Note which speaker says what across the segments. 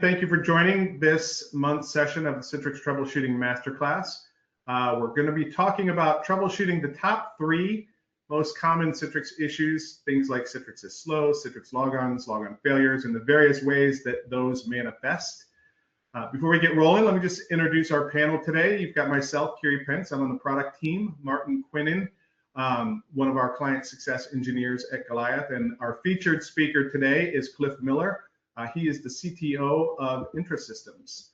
Speaker 1: Thank you for joining this month's session of the Citrix Troubleshooting Masterclass. We're going to be talking about troubleshooting the top 3 most common Citrix issues, things like Citrix is slow, Citrix logons, logon failures, and the various ways that those manifest. Before we get rolling, let me just introduce our panel today. You've got myself, Kiri Pence. I'm on the product team. Martin Quinnen, one of our client success engineers at Goliath. And our featured speaker today is Cliff Miller. He is the CTO of IntraSystems.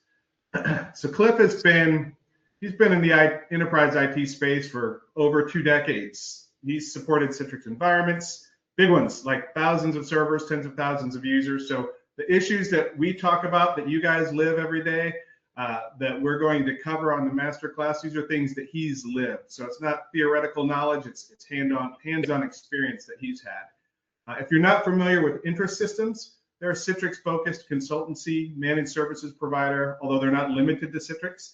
Speaker 1: So Cliff he's been in the enterprise IT space for over 2 decades. He's supported Citrix environments, big ones like thousands of servers, tens of thousands of users. So the issues that we talk about, that you guys live every day, that we're going to cover on the masterclass, these are things that he's lived. So it's not theoretical knowledge, it's hands-on experience that he's had. If you're not familiar with IntraSystems, they're a Citrix-focused consultancy, managed services provider, although they're not limited to Citrix.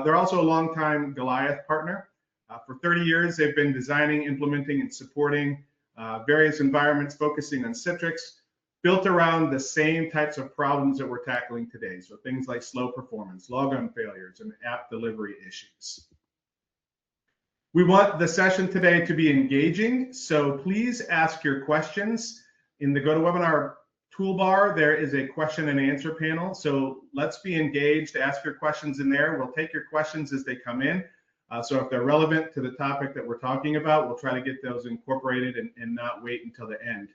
Speaker 1: They're also a longtime Goliath partner. For 30 years, they've been designing, implementing, and supporting various environments focusing on Citrix, built around the same types of problems that we're tackling today. So things like slow performance, logon failures, and app delivery issues. We want the session today to be engaging, so please ask your questions. In the GoToWebinar toolbar, there is a question and answer panel. So let's be engaged, ask your questions in there. We'll take your questions as they come in. So if they're relevant to the topic that we're talking about, we'll try to get those incorporated and not wait until the end.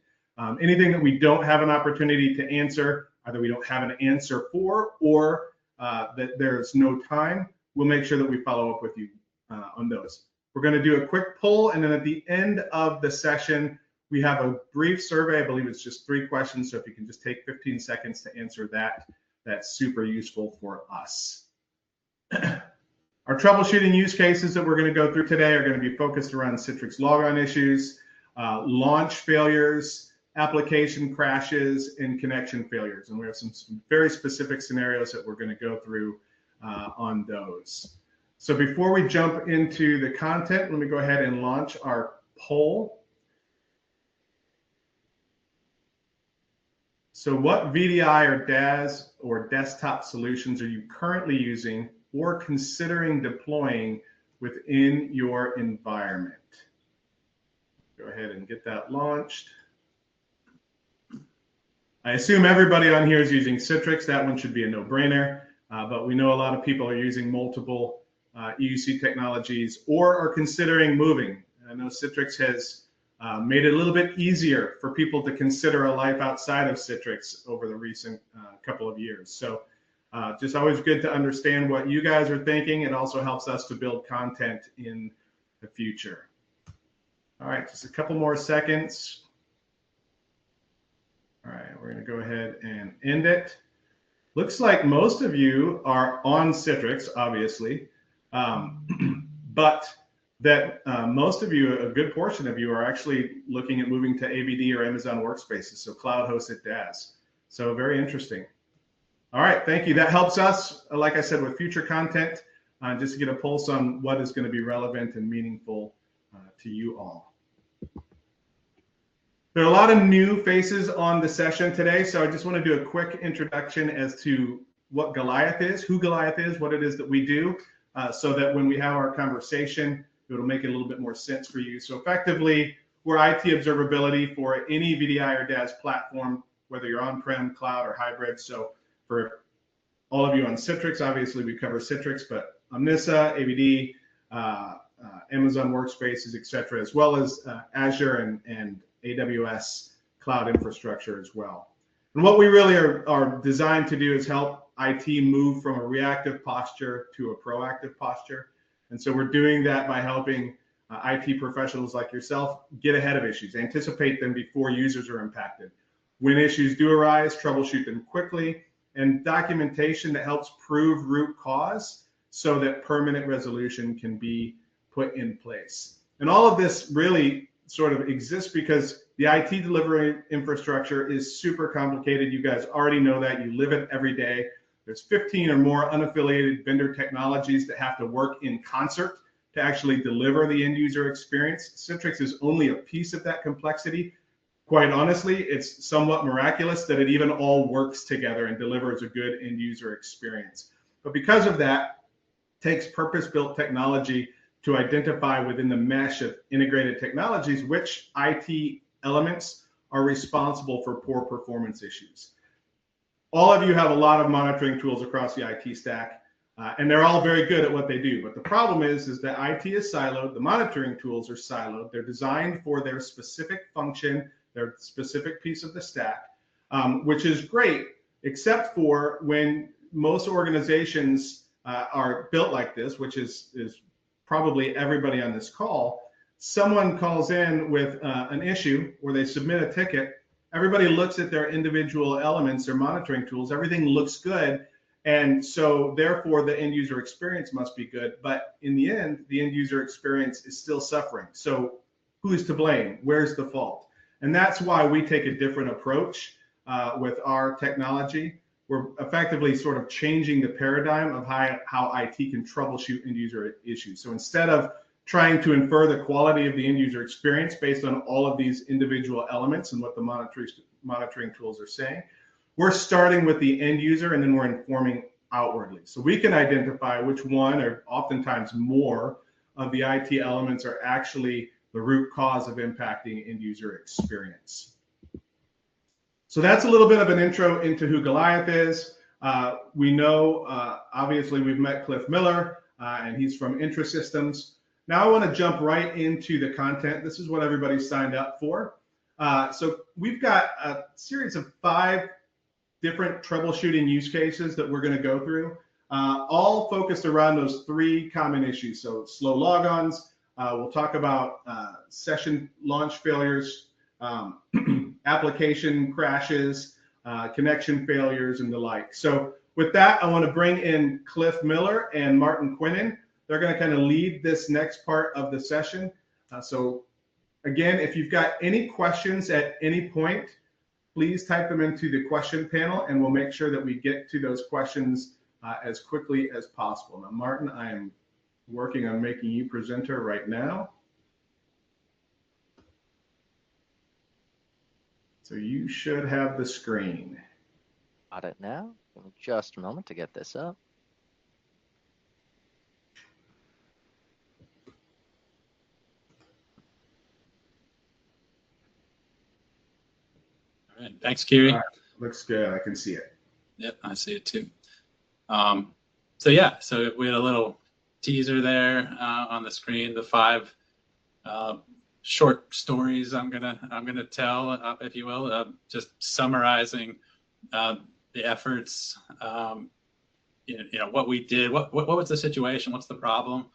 Speaker 1: Anything that we don't have an opportunity to answer, either we don't have an answer for or that there's no time, we'll make sure that we follow up with you on those. We're going to do a quick poll, and then at the end of the session, we have a brief survey. I believe it's just 3 questions, so if you can just take 15 seconds to answer that, that's super useful for us. Our troubleshooting use cases that we're going to go through today are going to be focused around Citrix logon issues, launch failures, application crashes, and connection failures. And we have some very specific scenarios that we're going to go through on those. So before we jump into the content, let me go ahead and launch our poll. So what VDI or DAS or desktop solutions are you currently using or considering deploying within your environment? Go ahead and get that launched. I assume everybody on here is using Citrix. That one should be a no-brainer, but we know a lot of people are using multiple EUC technologies or are considering moving. I know Citrix has made it a little bit easier for people to consider a life outside of Citrix over the recent couple of years. So just always good to understand what you guys are thinking. It also helps us to build content in the future. All right, just a couple more seconds. All right, we're going to go ahead and end it. Looks like most of you are on Citrix, obviously, but that most of you, a good portion of you, are actually looking at moving to AVD or Amazon Workspaces, so cloud-hosted DAS. So very interesting. All right, thank you. That helps us, like I said, with future content, just to get a pulse on what is going to be relevant and meaningful to you all. There are a lot of new faces on the session today, so I just want to do a quick introduction as to what Goliath is, who Goliath is, what it is that we do, so that when we have our conversation, it'll make it a little bit more sense for you. So effectively, we're IT observability for any VDI or DAS platform, whether you're on-prem, cloud, or hybrid. So for all of you on Citrix, obviously we cover Citrix, but Omnissa, AVD, Amazon Workspaces, et cetera, as well as Azure and AWS cloud infrastructure as well. And what we really are designed to do is help IT move from a reactive posture to a proactive posture. And so we're doing that by helping IT professionals like yourself get ahead of issues, anticipate them before users are impacted. When issues do arise, troubleshoot them quickly, and documentation that helps prove root cause so that permanent resolution can be put in place. And all of this really sort of exists because the IT delivery infrastructure is super complicated. You guys already know that. You live it every day. There's 15 or more unaffiliated vendor technologies that have to work in concert to actually deliver the end user experience. Citrix is only a piece of that complexity. quite honestly, it's somewhat miraculous that it even all works together and delivers a good end user experience. But because of that, it takes purpose-built technology to identify within the mesh of integrated technologies which IT elements are responsible for poor performance issues. All of you have a lot of monitoring tools across the IT stack, and they're all very good at what they do. But the problem is that IT is siloed, the monitoring tools are siloed, they're designed for their specific function, their specific piece of the stack, which is great, except for when most organizations are built like this, which is probably everybody on this call. Someone calls in with an issue or they submit a ticket. Everybody looks at their individual elements, their monitoring tools, everything looks good. And so therefore the end user experience must be good. But in the end, the end user experience is still suffering. So who's to blame? Where's the fault? And that's why we take a different approach with our technology. We're effectively sort of changing the paradigm of how IT can troubleshoot end user issues. So instead of trying to infer the quality of the end user experience based on all of these individual elements and what the monitoring tools are saying, we're starting with the end user and then we're informing outwardly. So we can identify which one or oftentimes more of the IT elements are actually the root cause of impacting end user experience. So that's a little bit of an intro into who Goliath is. We know, obviously, we've met Cliff Miller, and he's from IntraSystems. Now I want to jump right into the content. This is what everybody signed up for. So we've got a series of 5 different troubleshooting use cases that we're going to go through, all focused around those 3 common issues. So slow logons, we'll talk about session launch failures, application crashes, connection failures, and the like. So with that, I want to bring in Cliff Miller and Martin Quinnen. They're going to kind of lead this next part of the session. So again, if you've got any questions at any point, please type them into the question panel and we'll make sure that we get to those questions as quickly as possible. Now, Martin, I am working on making you presenter right now. So you should have the screen.
Speaker 2: Got it now. Give me just a moment to get this up.
Speaker 3: All right, thanks, Kiri.
Speaker 1: All right. Looks good. I can see it.
Speaker 3: Yep, I see it too. So yeah, so we had a little teaser there on the screen. The 5 short stories I'm gonna tell, if you will, just summarizing the efforts. You know what we did. What was the situation? What's the problem?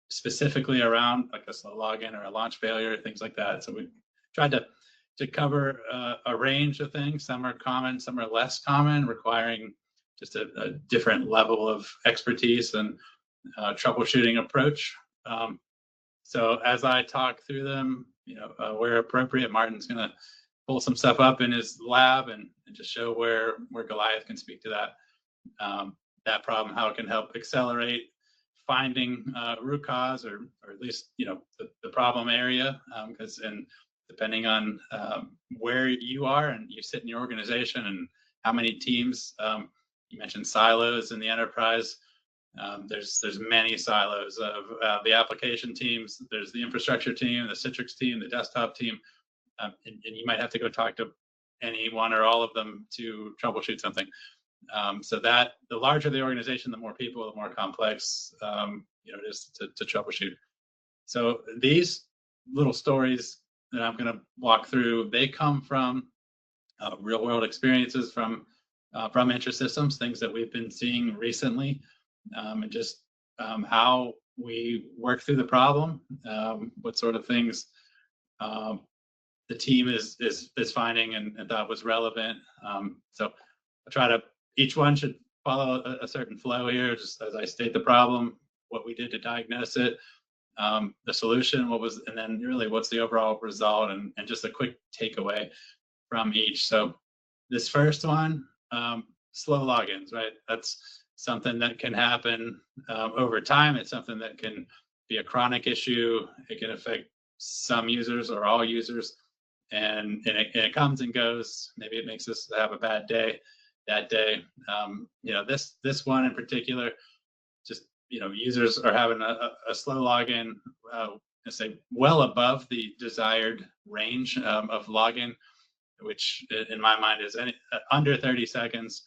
Speaker 3: Specifically around like a slow login or a launch failure, things like that. So we tried to cover a range of things. Some are common, some are less common, requiring just a different level of expertise and troubleshooting approach. So as I talk through them, you know, where appropriate, Martin's going to pull some stuff up in his lab and just show where Goliath can speak to that problem, how it can help accelerate finding root cause or at least, you know, the problem area, because depending on where you are and you sit in your organization and how many teams, you mentioned silos in the enterprise. There's many silos of the application teams. There's the infrastructure team, the Citrix team, the desktop team, and you might have to go talk to any one or all of them to troubleshoot something. So that the larger the organization, the more people, the more complex you know, it is to troubleshoot. So these little stories that I'm going to walk through, they come from real world experiences from IntraSystems, things that we've been seeing recently, and just how we work through the problem, what sort of things the team is finding and thought was relevant. So I try to, each one should follow a certain flow here, just as I state the problem, what we did to diagnose it, the solution, and then really what's the overall result, and just a quick takeaway from each. So this first one, slow logins, right? That's something that can happen over time. It's something that can be a chronic issue. It can affect some users or all users. and it comes and goes. Maybe it makes us have a bad day that day. This one in particular, just users are having a slow login, say well above the desired range of login, which in my mind is under 30 seconds.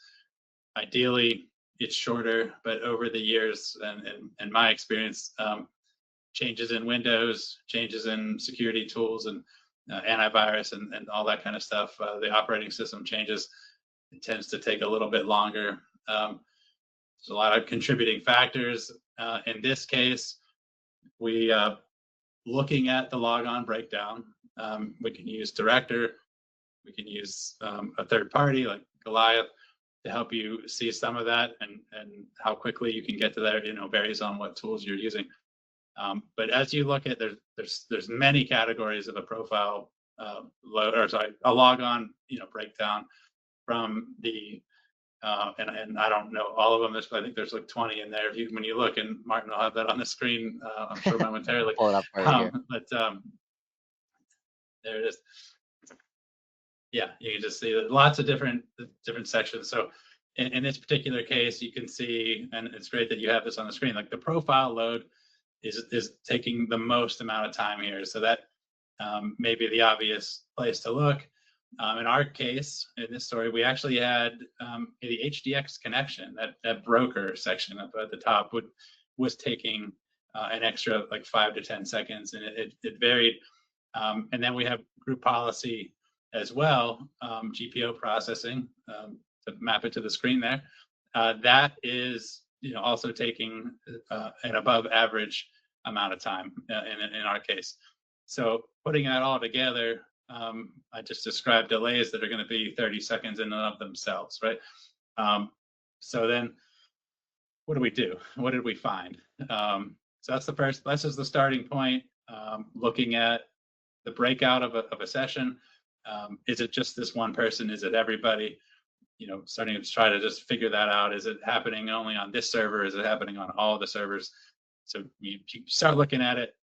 Speaker 3: Ideally, it's shorter, but over the years and my experience, changes in Windows, changes in security tools and antivirus and all that kind of stuff, the operating system changes. It tends to take a little bit longer. There's a lot of contributing factors. In this case, we looking at the logon breakdown, we can use Director, we can use a third party like Goliath to help you see some of that, and how quickly you can get to there, varies on what tools you're using. But as you look at, there's many categories of a profile a logon breakdown from the and I don't know all of them. I think there's like 20 in there. When you look, and Martin will have that on the screen, I'm sure momentarily.
Speaker 2: Pull it up for you.
Speaker 3: But there it is. Yeah, you can just see that lots of different sections. So in this particular case, you can see, and it's great that you have this on the screen, like the profile load is taking the most amount of time here. So that may be the obvious place to look. In our case, in this story, we actually had the HDX connection, that broker section up at the top was taking an extra like 5 to 10 seconds, and it varied. And then we have group policy as well, GPO processing, to map it to the screen there. That is also taking an above average amount of time in our case. So putting that all together, I just described delays that are going to be 30 seconds in and of themselves, right? So then what do we do? What did we find? So that's this is the starting point, looking at the breakout of a session. Is it just this one person? Is it everybody? Starting to try to just figure that out. Is it happening only on this server? Is it happening on all the servers? So you start looking at it,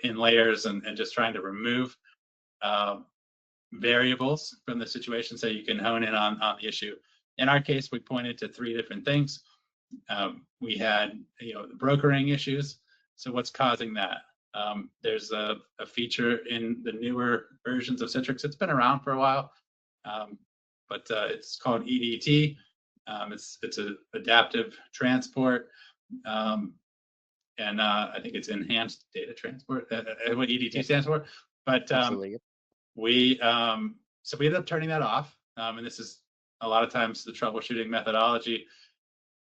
Speaker 3: in layers and just trying to remove variables from the situation so you can hone in on the issue. In our case, we pointed to 3 different things. We had, the brokering issues. So what's causing that? There's a feature in the newer versions of Citrix. It's been around for a while, but it's called EDT. It's an adaptive transport, and I think it's enhanced data transport. What EDT stands for. But we ended up turning that off, and this is a lot of times the troubleshooting methodology.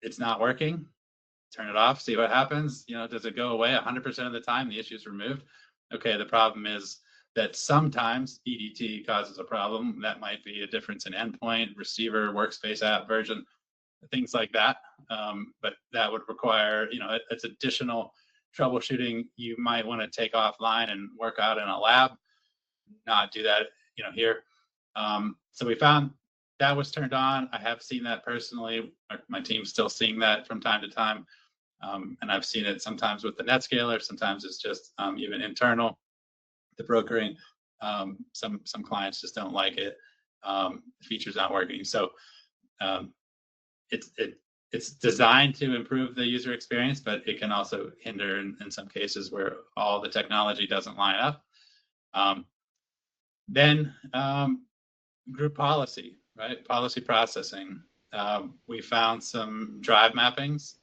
Speaker 3: It's not working. Turn it off, see what happens. Does it go away 100% of the time? The issue is removed. Okay, the problem is that sometimes EDT causes a problem. That might be a difference in endpoint, receiver, workspace app version, things like that. But that would require, it's additional troubleshooting you might want to take offline and work out in a lab. Not do that, here. So we found that was turned on. I have seen that personally. My team's still seeing that from time to time. And I've seen it sometimes with the NetScaler. Sometimes it's just even internal, the brokering. Some clients just don't like it. The feature's not working. So it's designed to improve the user experience, but it can also hinder in some cases where all the technology doesn't line up. Then group policy, right? Policy processing. We found some drive mappings,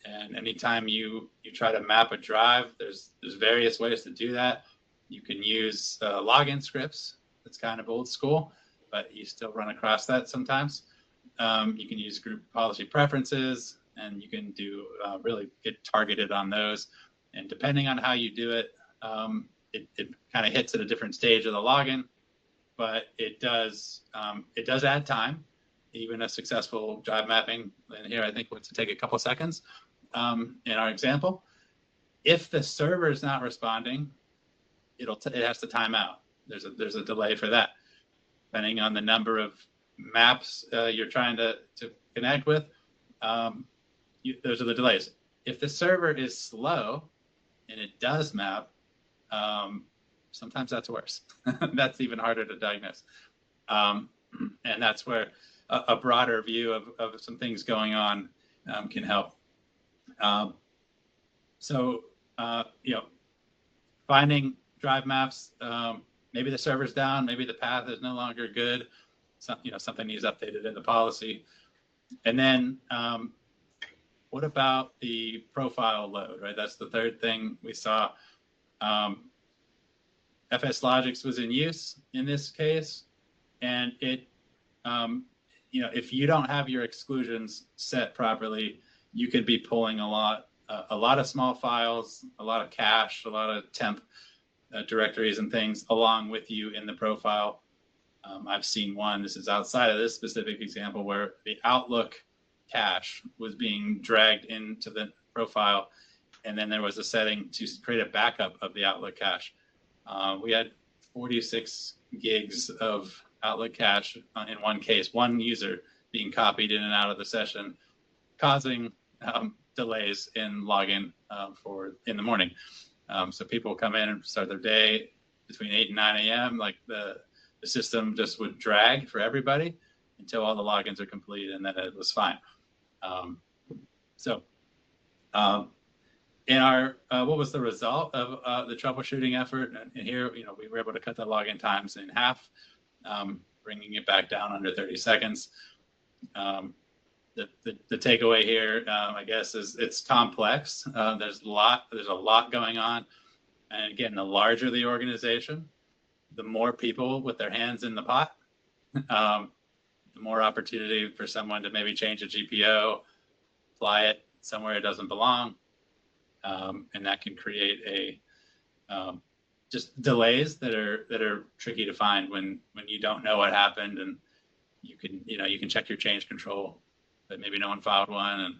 Speaker 3: and anytime you try to map a drive, there's various ways to do that. You can use login scripts. That's kind of old school, but you still run across that sometimes. You can use group policy preferences, and you can do really get targeted on those. And depending on how you do it, it kind of hits at a different stage of the login, but it does add time. Even a successful drive mapping, and here I think it's to take a couple seconds. In our example, if the server is not responding, it has to time out. There's a delay for that, depending on the number of maps you're trying to connect with. Those are the delays. If the server is slow and it does map, Sometimes that's worse. That's even harder to diagnose. And that's where a broader view of some things going on can help. Finding drive maps, maybe the server's down, maybe the path is no longer good. Something needs updated in the policy. And then what about the profile load, right? That's the third thing we saw. FSLogix was in use in this case, and it, if you don't have your exclusions set properly, you could be pulling a lot of small files, a lot of cache, a lot of temp directories and things along with you in the profile. I've seen one, this is outside of this specific example, where the Outlook cache was being dragged into the profile, and then there was a setting to create a backup of the Outlook cache. We had 46 gigs of Outlook cache in one case, one user being copied in and out of the session, causing delays in login in the morning. So people come in and start their day between 8 and 9 a.m. Like the system just would drag for everybody until all the logins are complete, and then it was fine. In our, what was the result of the troubleshooting effort? And here, we were able to cut the login times in half, bringing it back down under 30 seconds. The takeaway here, I guess, is it's complex. There's a lot going on. And again, the larger the organization, the more people with their hands in the pot, the more opportunity for someone to maybe change a GPO, apply it somewhere it doesn't belong. And that can create just delays that are tricky to find when you don't know what happened, and you can check your change control, but maybe no one filed one, and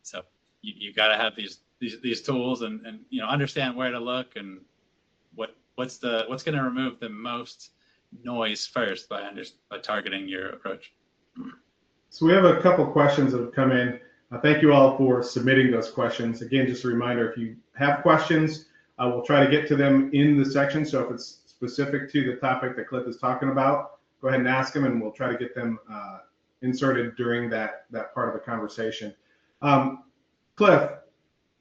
Speaker 3: so you got to have these tools and understand where to look and what's going to remove the most noise first by targeting your approach.
Speaker 1: So we have a couple questions that have come in. Thank you all for submitting those questions. Again, just a reminder, if you have questions, we'll try to get to them in the section. So if it's specific to the topic that Cliff is talking about, go ahead and ask them, and we'll try to get them inserted during that part of the conversation. Cliff,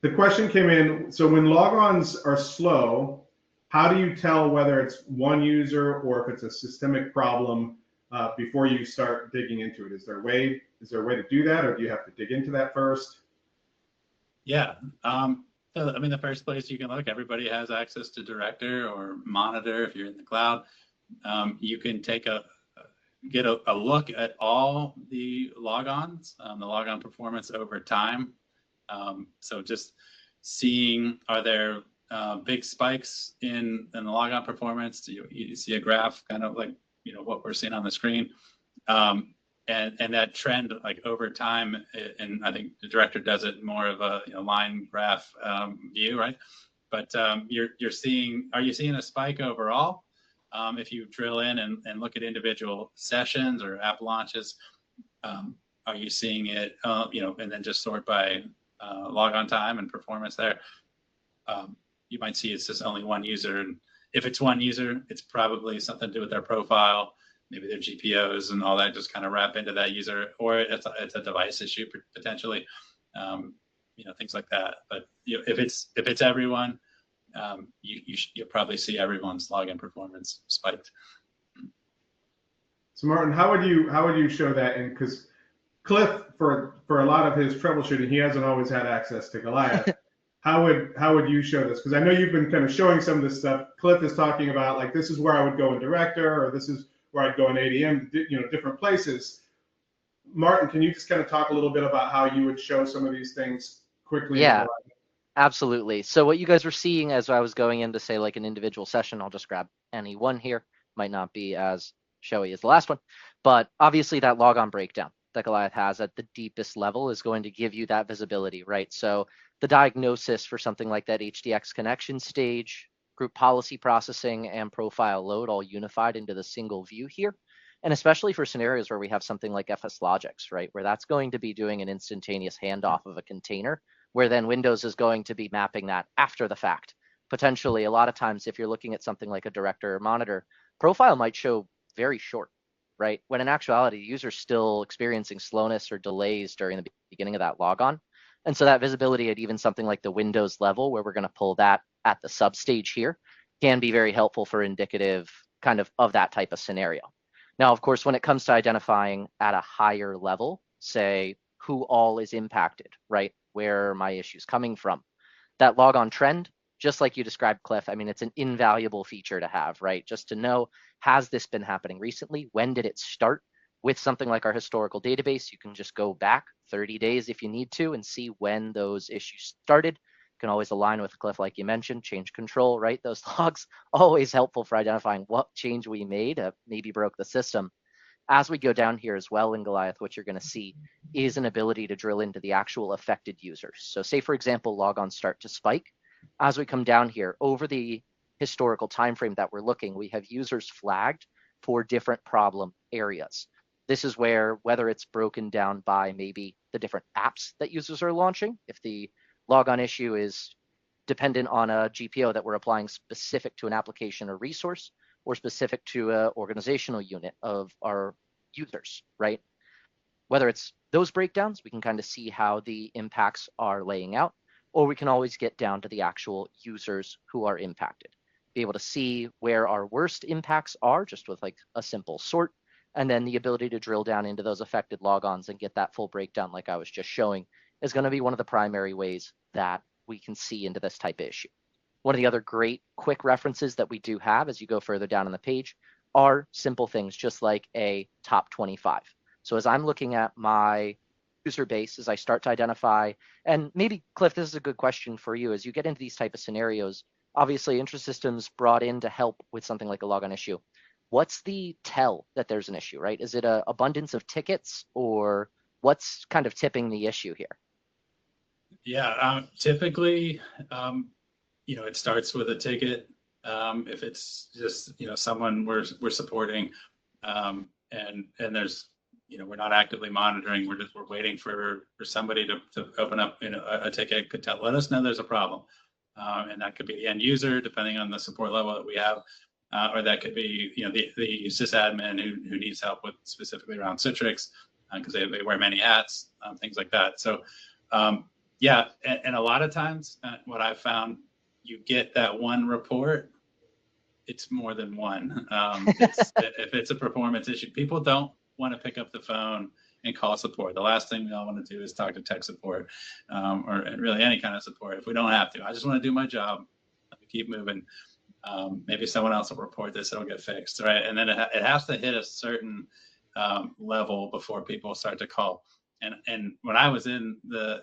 Speaker 1: the question came in, so when logons are slow, how do you tell whether it's one user or if it's a systemic problem before you start digging into it? Is there a way to do that, or do you have to dig into that first?
Speaker 3: Yeah. The first place you can look, everybody has access to Director or Monitor if you're in the cloud. You can get a look at all the logons, the logon performance over time. So just seeing, are there big spikes in the logon performance? You see a graph, kind of like what we're seeing on the screen, and that trend like over time. And I think the Director does it more of a line graph view, right? But are you seeing a spike overall? If you drill in and look at individual sessions or app launches, are you seeing it? And then just sort by logon time and performance there. You might see it's just only one user, and if it's one user, it's probably something to do with their profile, maybe their GPOs and all that just kind of wrap into that user, or it's a device issue potentially, things like that. But if it's everyone, you'll probably see everyone's login performance spiked.
Speaker 1: So Martin, how would you show that? And because Cliff, for a lot of his troubleshooting, he hasn't always had access to Goliath. How would you show this? Because I know you've been kind of showing some of this stuff. Cliff is talking about like, this is where I would go in Director, or this is where I'd go in ADM, different places. Martin, can you just kind of talk a little bit about how you would show some of these things quickly?
Speaker 2: Yeah, absolutely. So what you guys were seeing as I was going into, say, like an individual session, I'll just grab any one here. Might not be as showy as the last one, but obviously that logon breakdown that Goliath has at the deepest level is going to give you that visibility, right? So the diagnosis for something like that HDX connection stage, group policy processing, and profile load all unified into the single view here. And especially for scenarios where we have something like FSLogix, right? Where that's going to be doing an instantaneous handoff of a container, where then Windows is going to be mapping that after the fact potentially a lot of times if you're looking at something like a director or monitor, profile might show very short, right? When in actuality, the user's still experiencing slowness or delays during the beginning of that logon. And so that visibility at even something like the Windows level, where we're going to pull that at the substage here, can be very helpful for indicative kind of that type of scenario. Now, of course, when it comes to identifying at a higher level, say who all is impacted, right? Where are my issues coming from? That logon trend, just like you described, Cliff, I mean, it's an invaluable feature to have, right? Just to know, has this been happening recently? When did it start? With something like our historical database, you can just go back 30 days if you need to and see when those issues started. You can always align with Cliff, like you mentioned, change control, right? Those logs, always helpful for identifying what change we made, maybe broke the system. As we go down here as well in Goliath, what you're going to see is an ability to drill into the actual affected users. So say, for example, logons start to spike. As we come down here, over the historical time frame that we're looking, we have users flagged for different problem areas. This is where, whether it's broken down by maybe the different apps that users are launching, if the logon issue is dependent on a GPO that we're applying specific to an application or resource, or specific to an organizational unit of our users, right? Whether it's those breakdowns, we can kind of see how the impacts are laying out, or we can always get down to the actual users who are impacted. Be able to see where our worst impacts are just with like a simple sort, and then the ability to drill down into those affected logons and get that full breakdown like I was just showing is going to be one of the primary ways that we can see into this type of issue. One of the other great quick references that we do have as you go further down on the page are simple things just like a top 25. So as I'm looking at my user base, as I start to identify, and maybe Cliff, this is a good question for you as you get into these type of scenarios. Obviously, IntraSystems brought in to help with something like a logon issue. What's the tell that there's an issue, right? Is it an abundance of tickets, or what's kind of tipping the issue here?
Speaker 3: Yeah, typically, it starts with a ticket. If it's just, someone we're supporting, and there's, we're not actively monitoring. We're waiting for somebody to open up, a ticket, could let us know there's a problem. And that could be the end user, depending on the support level that we have, or that could be, the sysadmin who needs help with specifically around Citrix, because they wear many hats, things like that. So, yeah, and a lot of times, what I've found, you get that one report, it's more than one. If it's a performance issue, people don't want to pick up the phone and call support. The last thing we all want to do is talk to tech support, or really any kind of support if we don't have to. I just want to do my job, keep moving. Maybe someone else will report this, it'll get fixed, right? And then it has to hit a certain level before people start to call. And when I was in the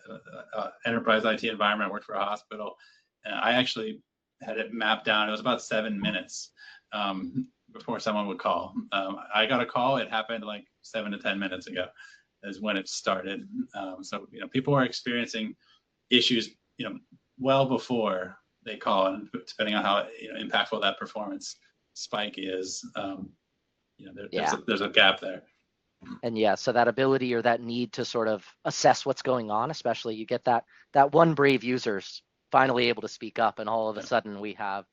Speaker 3: enterprise IT environment, I worked for a hospital, I actually had it mapped down. It was about 7 minutes before someone would call. I got a call. It happened like 7 to 10 minutes ago is when it started. So, people are experiencing issues, well before they call, and depending on how impactful that performance spike is, there's a gap there.
Speaker 2: And yeah, so that ability or that need to sort of assess what's going on, especially you get that one brave user's finally able to speak up, and all of a sudden we have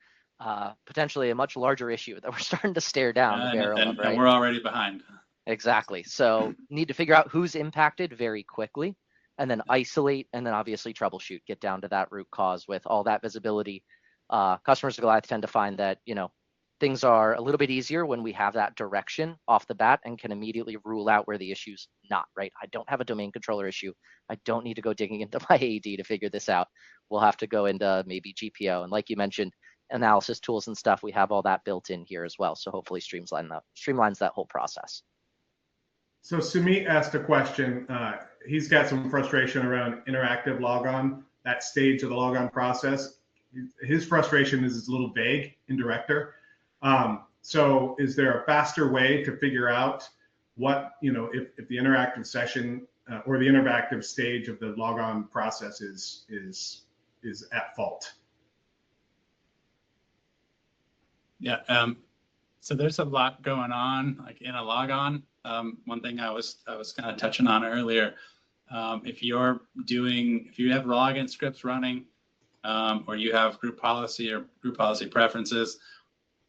Speaker 2: potentially a much larger issue that we're starting to stare down the barrel of, right?
Speaker 3: And we're already behind.
Speaker 2: Exactly. So need to figure out who's impacted very quickly, and then isolate, and then obviously troubleshoot, get down to that root cause with all that visibility. Customers of Goliath tend to find that, things are a little bit easier when we have that direction off the bat and can immediately rule out where the issue's not, right? I don't have a domain controller issue. I don't need to go digging into my AD to figure this out. We'll have to go into maybe GPO. And like you mentioned, analysis tools and stuff, we have all that built in here as well. So hopefully streamlines that whole process.
Speaker 1: So Sumit asked a question. He's got some frustration around interactive logon, that stage of the logon process. His frustration is it's a little vague in director. So is there a faster way to figure out what, if the interactive session or the interactive stage of the logon process is at fault?
Speaker 3: Yeah. So there's a lot going on, like in a logon. One thing I was kind of touching on earlier, if you have login scripts running, or you have group policy or group policy preferences,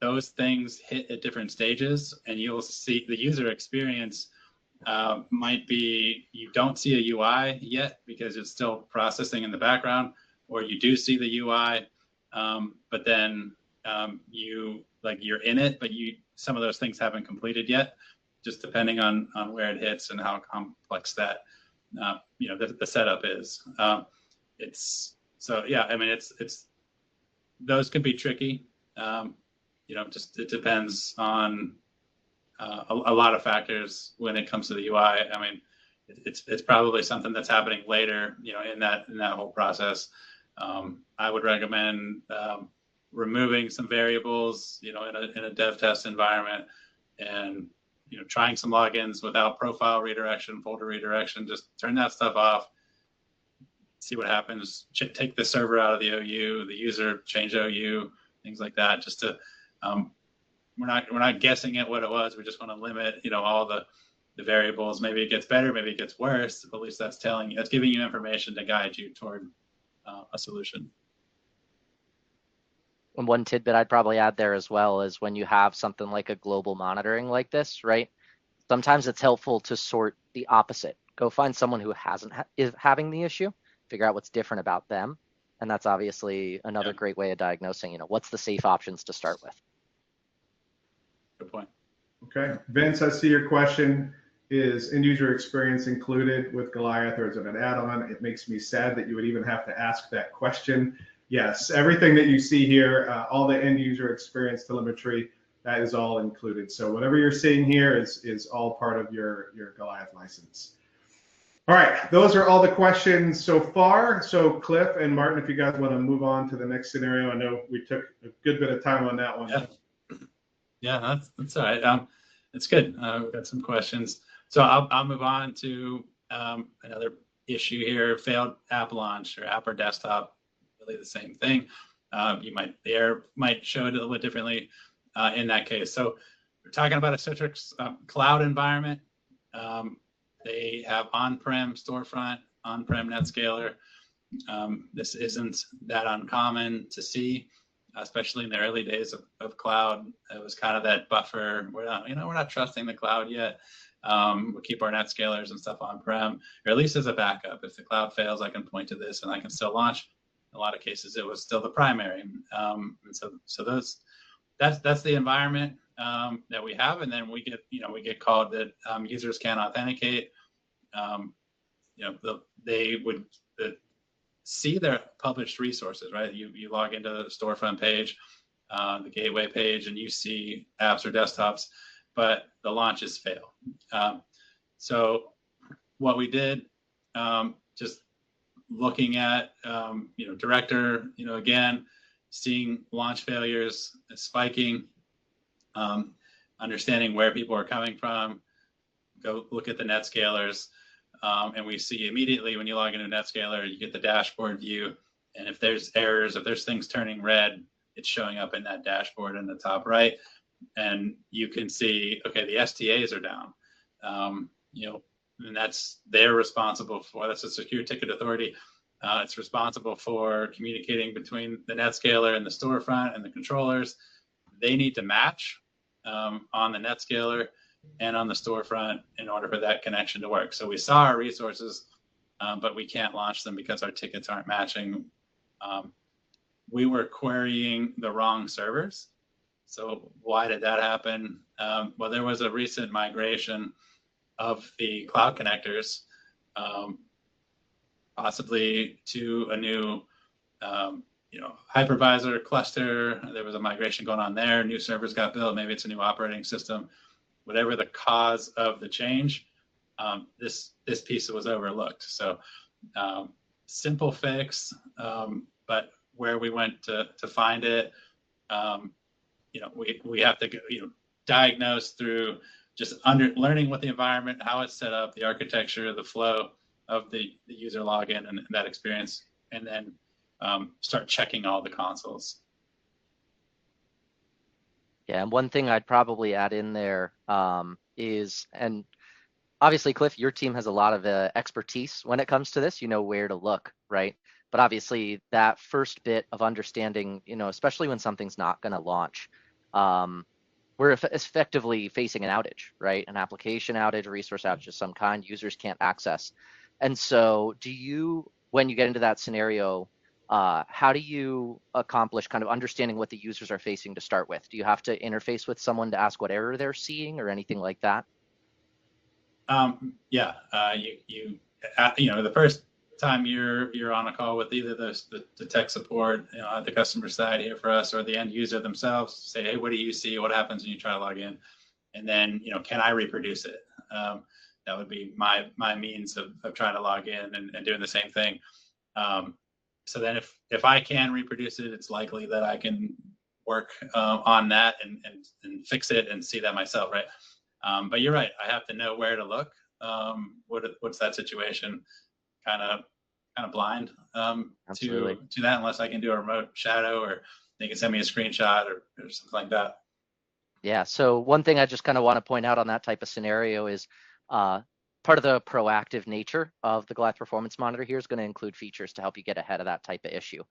Speaker 3: those things hit at different stages, and you'll see the user experience might be you don't see a UI yet because it's still processing in the background, or you do see the UI, but then you're in it, but some of those things haven't completed yet, just depending on where it hits and how complex that the setup is. It's those can be tricky. Just it depends on a lot of factors when it comes to the UI. I mean, it's probably something that's happening later, in that whole process. I would recommend removing some variables, in a dev test environment, and trying some logins without profile redirection, folder redirection. Just turn that stuff off. See what happens. Take the server out of the OU, the user change OU, things like that. Just to we're not guessing at what it was. We just want to limit, all the variables. Maybe it gets better, maybe it gets worse. But at least that's giving you information to guide you toward a solution.
Speaker 2: And one tidbit I'd probably add there as well is when you have something like a global monitoring like this, right? Sometimes it's helpful to sort the opposite. Go find someone who is having the issue, figure out what's different about them. And that's obviously another great way of diagnosing, what's the safe options to start with.
Speaker 3: Good point.
Speaker 1: Okay. Vince, I see your question. Is end user experience included with Goliath, or is it an add-on? It makes me sad that you would even have to ask that question. Yes, everything that you see here, all the end user experience telemetry, that is all included. So whatever you're seeing here is all part of your Goliath license. All right, those are all the questions so far. So Cliff and Martin, if you guys want to move on to the next scenario, I know we took a good bit of time on that one.
Speaker 3: Yeah, that's all right. It's good. We've got some questions. So I'll move on to another issue here: failed app launch or app or desktop. Really the same thing. The error might show it a little bit differently in that case. So we're talking about a Citrix cloud environment. They have on-prem storefront, on-prem NetScaler. This isn't that uncommon to see, especially in the early days of cloud. It was kind of that buffer. We're not trusting the cloud yet. We'll keep our NetScalers and stuff on-prem, or at least as a backup. If the cloud fails, I can point to this and I can still launch. In a lot of cases, it was still the primary. And so that's the environment that we have, and then we get called that users can't authenticate. They would see their published resources, right? You log into the storefront page, the gateway page, and you see apps or desktops, but the launches fail. So what we did, just looking at director, again, seeing launch failures spiking, understanding where people are coming from, go look at the NetScalers, and we see immediately when you log into NetScaler, you get the dashboard view, and if there's errors, if there's things turning red, it's showing up in that dashboard in the top right, and you can see, okay, the STAs are down, and they're responsible for, that's a secure ticket authority. It's responsible for communicating between the NetScaler and the storefront and the controllers. They need to match on the NetScaler and on the storefront in order for that connection to work. So we saw our resources, but we can't launch them because our tickets aren't matching. We were querying the wrong servers. So why did that happen? Well, there was a recent migration of the cloud connectors, possibly to a new hypervisor cluster. There was a migration going on there. New servers got built. Maybe it's a new operating system. Whatever the cause of the change, this piece was overlooked. So simple fix, but where we went to find it, we have to diagnose through just learning what the environment, how it's set up, the architecture, the flow of the user login and that experience, and then start checking all the consoles.
Speaker 2: Yeah, and one thing I'd probably add in there is, and obviously, Cliff, your team has a lot of expertise when it comes to this. You know where to look, right? But obviously that first bit of understanding, especially when something's not going to launch, we're effectively facing an outage, right? An application outage, a resource outage of some kind, users can't access. And so when you get into that scenario, how do you accomplish kind of understanding what the users are facing to start with? Do you have to interface with someone to ask what error they're seeing or anything like that?
Speaker 3: Yeah, the first time you're on a call with either the tech support, at the customer side here for us, or the end user themselves, say, hey, what do you see? What happens when you try to log in? And then, can I reproduce it? That would be my means of trying to log in and doing the same thing. So then if I can reproduce it, it's likely that I can work on that and fix it and see that myself, right? But you're right. I have to know where to look. What's that situation? Kind of blind to that, unless I can do a remote shadow, or they can send me a screenshot or something like that.
Speaker 2: Yeah. So one thing I just kind of want to point out on that type of scenario is part of the proactive nature of the Goliath Performance Monitor here is going to include features to help you get ahead of that type of issue.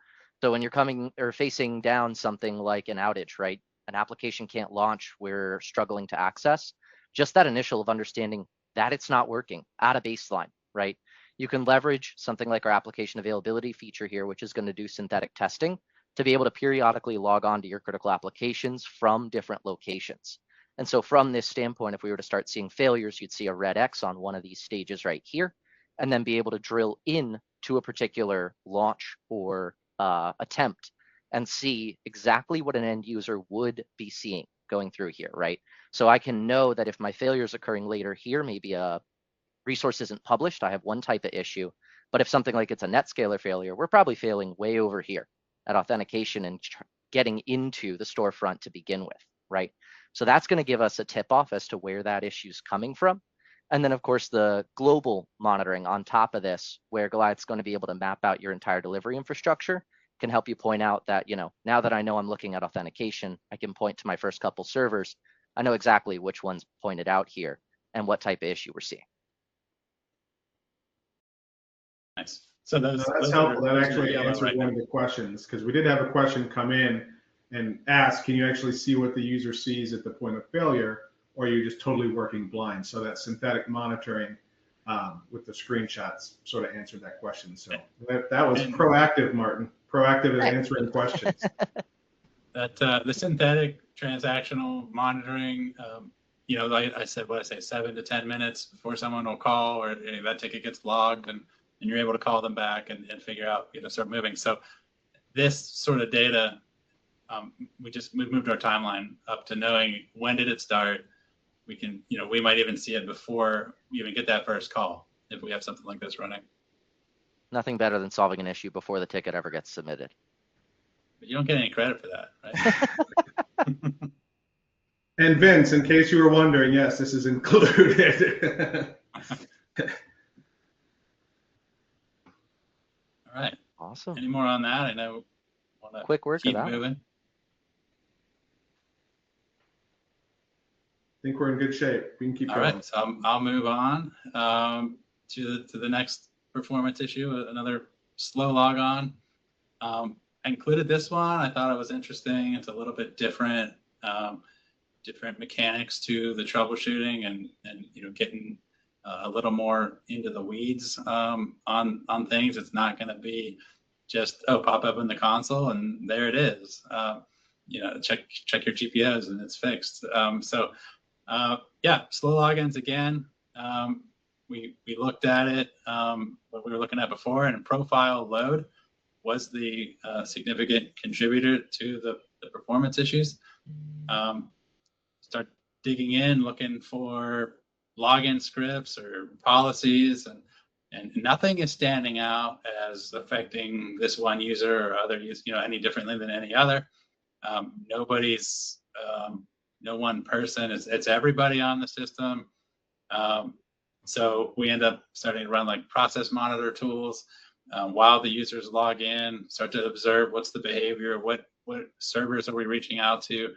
Speaker 2: So when you're coming or facing down something like an outage, right? An application can't launch, we're struggling to access. Just that initial of understanding that it's not working at a baseline, right? You can leverage something like our application availability feature here, which is going to do synthetic testing to be able to periodically log on to your critical applications from different locations. And so from this standpoint, if we were to start seeing failures, you'd see a red X on one of these stages right here, and then be able to drill in to a particular launch or attempt and see exactly what an end user would be seeing going through here, right? So I can know that if my failure is occurring later here, maybe a resource isn't published, I have one type of issue. But if something like it's a NetScaler failure, we're probably failing way over here at authentication and getting into the storefront to begin with, right? So that's going to give us a tip off as to where that issue is coming from. And then, of course, the global monitoring on top of this, where Goliath's going to be able to map out your entire delivery infrastructure, can help you point out that, now that I know I'm looking at authentication, I can point to my first couple servers. I know exactly which one's pointed out here and what type of issue we're seeing.
Speaker 3: Nice. So that's
Speaker 1: helpful. That actually answered one of the questions, because we did have a question come in and ask, can you actually see what the user sees at the point of failure, or are you just totally working blind? So that synthetic monitoring with the screenshots sort of answered that question. So that was proactive, Martin. Proactive at answering questions.
Speaker 3: That the synthetic transactional monitoring, like I said, 7 to 10 minutes before someone will call, or that ticket gets logged, and you're able to call them back and figure out, start moving. So this sort of data, we moved our timeline up to knowing when did it start. We can, we might even see it before we even get that first call if we have something like this running.
Speaker 2: Nothing better than solving an issue before the ticket ever gets submitted.
Speaker 3: But you don't get any credit for that, right?
Speaker 1: And Vince, in case you were wondering, yes, this is included.
Speaker 3: All right.
Speaker 2: Awesome.
Speaker 3: Any more on that? I know.
Speaker 2: Quick word
Speaker 3: keep
Speaker 2: to that.
Speaker 3: moving.
Speaker 1: I think we're in good shape. We can keep going.
Speaker 3: All right, so I'll move on to the next performance issue, another slow logon. I included this one. I thought it was interesting. It's a little bit different, different mechanics to the troubleshooting, and getting a little more into the weeds on things. It's not going to be just pop up in the console and there it is. Check your GPOs and it's fixed. Slow logins again. We looked at it, what we were looking at before, and profile load was the significant contributor to the performance issues. Start digging in, looking for login scripts or policies, and nothing is standing out as affecting this one user or other use, any differently than any other. No one person, it's everybody on the system. So we end up starting to run like process monitor tools while the users log in, start to observe what's the behavior, what servers are we reaching out to,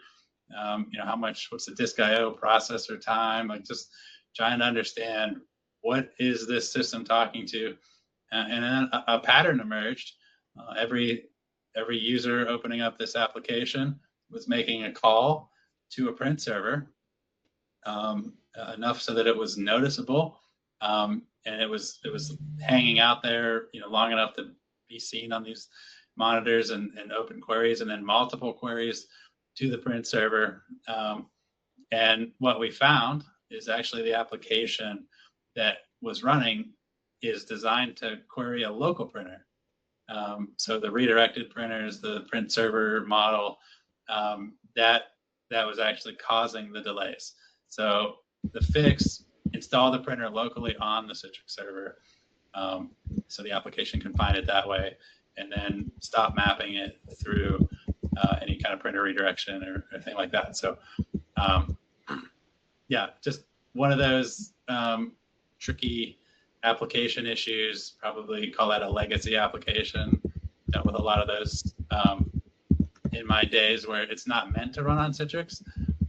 Speaker 3: what's the disk IO processor time, like just trying to understand what is this system talking to. And then a pattern emerged Every user opening up this application was making a call to a print server, enough so that it was noticeable, and it was hanging out there, long enough to be seen on these monitors and open queries, and then multiple queries to the print server. And what we found is actually the application that was running is designed to query a local printer. So the redirected printers, the print server model, that was actually causing the delays. So the fix, install the printer locally on the Citrix server, so the application can find it that way, and then stop mapping it through any kind of printer redirection or anything like that. So yeah, just one of those tricky application issues. Probably call that a legacy application. Dealt with a lot of those in my days where it's not meant to run on Citrix,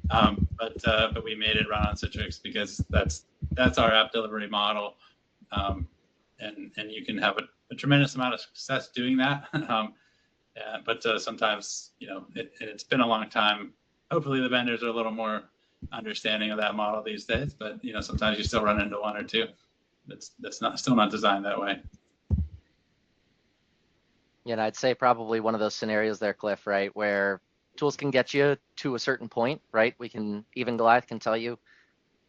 Speaker 3: but we made it run on Citrix because that's our app delivery model, and you can have a tremendous amount of success doing that. But sometimes, it's been a long time. Hopefully the vendors are a little more understanding of that model these days, but sometimes you still run into one or two that's still not designed that way.
Speaker 2: Yeah, and I'd say probably one of those scenarios there, Cliff, right, where tools can get you to a certain point, right? Even Goliath can tell you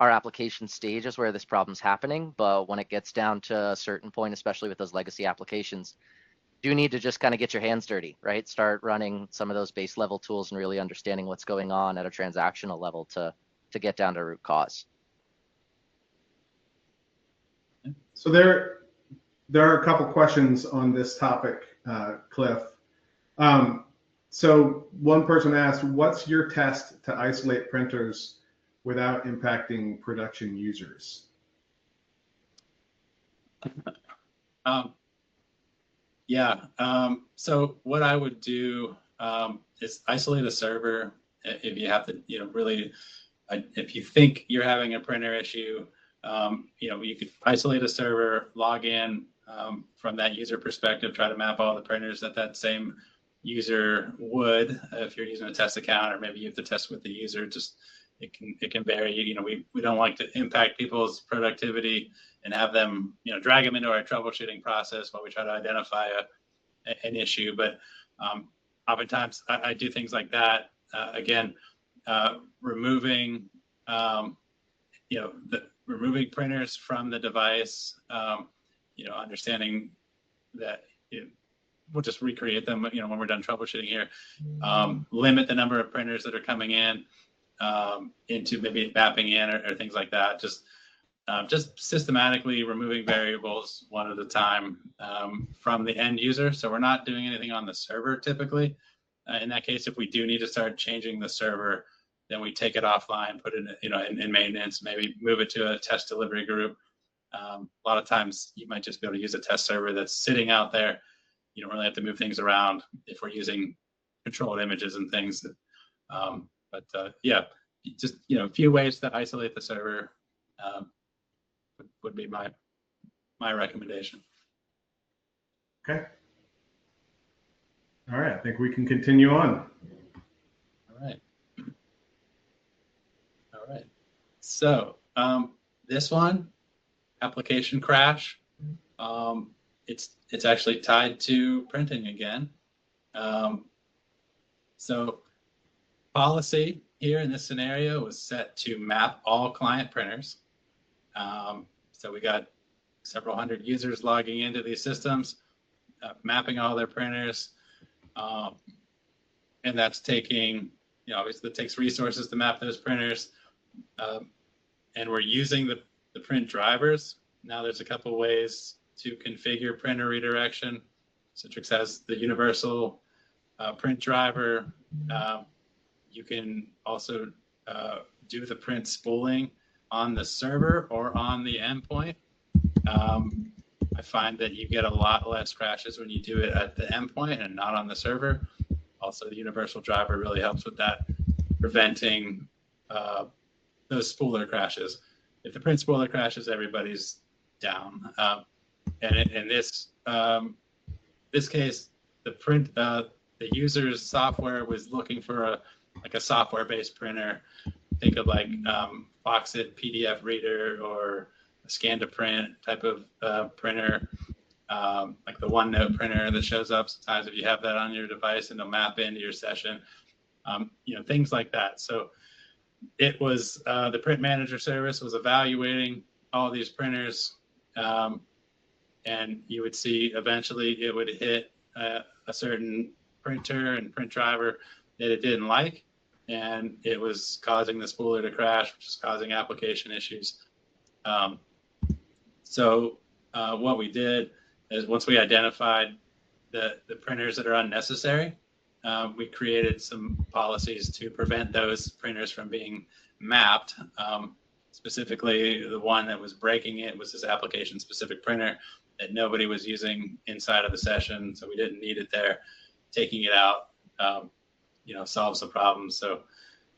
Speaker 2: our application stage is where this problem's happening, but when it gets down to a certain point, especially with those legacy applications, you need to just kind of get your hands dirty, right? Start running some of those base level tools and really understanding what's going on at a transactional level to get down to root cause.
Speaker 1: So there are a couple questions on this topic, Cliff. So one person asked, what's your test to isolate printers without impacting production users?
Speaker 3: So what I would do is isolate a server. If you have to, really, if you think you're having a printer issue, you could isolate a server, log in from that user perspective, try to map all the printers that same user would if you're using a test account, or maybe you have to test with the user. Just it can vary. We don't like to impact people's productivity and have them, drag them into our troubleshooting process while we try to identify an issue. But oftentimes I do things like that. Again, removing removing printers from the device, understanding that we'll just recreate them, when we're done troubleshooting here. Limit the number of printers that are coming in into maybe mapping in or things like that. Just systematically removing variables one at a time from the end user. So we're not doing anything on the server typically. In that case, if we do need to start changing the server, then we take it offline, put it in maintenance, maybe move it to a test delivery group. A lot of times you might just be able to use a test server that's sitting out there. You don't really have to move things around if we're using controlled images and things. Just a few ways to isolate the server would be my recommendation.
Speaker 1: Okay. All right, I think we can continue on.
Speaker 3: All right. So this one, application crash, it's actually tied to printing again. So policy here in this scenario was set to map all client printers. So we got several hundred users logging into these systems, mapping all their printers. And that's taking, obviously it takes resources to map those printers. And we're using the print drivers. Now there's a couple ways to configure printer redirection. Citrix has the universal print driver. You can also do the print spooling on the server or on the endpoint. I find that you get a lot less crashes when you do it at the endpoint and not on the server. Also, the universal driver really helps with that, preventing those spooler crashes. If the print spooler crashes, everybody's down. And in this case, the user's software was looking for a software-based printer. Think of like Foxit PDF reader or a scan to print type of printer, like the OneNote printer that shows up sometimes if you have that on your device and it'll map into your session, things like that. So it was the print manager service was evaluating all these printers, and you would see eventually it would hit a certain printer and print driver that it didn't like, and it was causing the spooler to crash, which is causing application issues. So what we did is once we identified the printers that are unnecessary, we created some policies to prevent those printers from being mapped. Specifically, the one that was breaking it was this application-specific printer that nobody was using inside of the session, so we didn't need it there. Taking it out, solves the problem. So